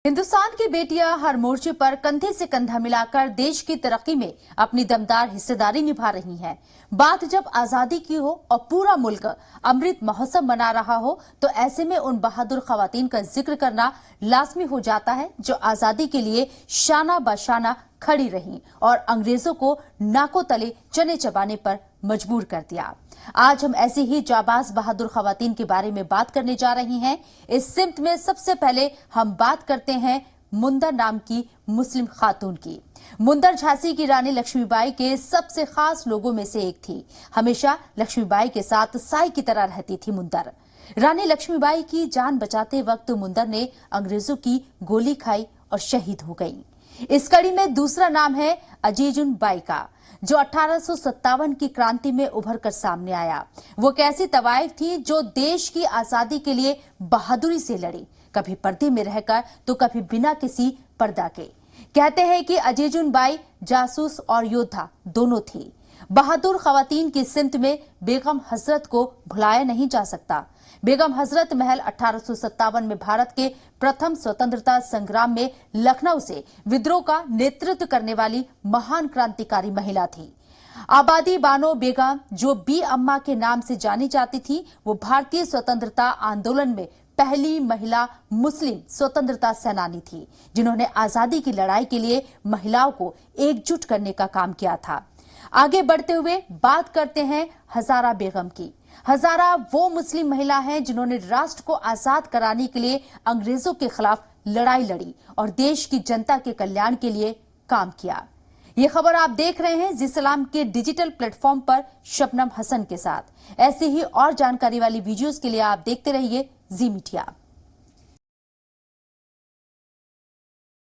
हिंदुस्तान की बेटियां हर मोर्चे पर कंधे से कंधा मिलाकर देश की तरक्की में अपनी दमदार हिस्सेदारी निभा रही हैं। बात जब आजादी की हो और पूरा मुल्क अमृत महोत्सव मना रहा हो तो ऐसे में उन बहादुर खवातीन का जिक्र करना लाजमी हो जाता है जो आजादी के लिए शाना बशाना खड़ी रहीं और अंग्रेजों को नाकों तले चने चबाने पर मजबूर कर दिया। आज हम ऐसी ही जाबाज बहादुर खवातीन के बारे में बात करने जा रही हैं। इस सिमत में सबसे पहले हम बात करते हैं मुंदर नाम की मुस्लिम खातून की। मुंदर झांसी की रानी लक्ष्मीबाई के सबसे खास लोगों में से एक थी। हमेशा लक्ष्मीबाई के साथ साई की तरह रहती थी मुंदर। रानी लक्ष्मीबाई की जान बचाते वक्त मुंदर ने अंग्रेजों की गोली खाई और शहीद हो गई। इस कड़ी में दूसरा नाम है अजीजुन बाई का, जो 1857 की क्रांति में उभर कर सामने आया। वो एक ऐसी तवाइफ थी जो देश की आजादी के लिए बहादुरी से लड़ी, कभी पर्दे में रहकर तो कभी बिना किसी पर्दा के। कहते हैं कि अजीजुन बाई जासूस और योद्धा दोनों थी। बहादुर खवातीन की सिमत में बेगम हजरत को भुलाया नहीं जा सकता। बेगम हजरत महल 1857 में भारत के प्रथम स्वतंत्रता संग्राम में लखनऊ से विद्रोह का नेतृत्व करने वाली महान क्रांतिकारी महिला थी। आबादी बानो बेगम, जो बी अम्मा के नाम से जानी जाती थी, वो भारतीय स्वतंत्रता आंदोलन में पहली महिला मुस्लिम स्वतंत्रता सेनानी थी जिन्होंने आजादी की लड़ाई के लिए महिलाओं को एकजुट करने का काम किया था। आगे बढ़ते हुए बात करते हैं हजारा बेगम की। हजारा वो मुस्लिम महिला हैं जिन्होंने राष्ट्र को आजाद कराने के लिए अंग्रेजों के खिलाफ लड़ाई लड़ी और देश की जनता के कल्याण के लिए काम किया। ये खबर आप देख रहे हैं जी सलाम के डिजिटल प्लेटफॉर्म पर शबनम हसन के साथ। ऐसी ही और जानकारी वाली वीडियोस के लिए आप देखते रहिए जी मीडिया।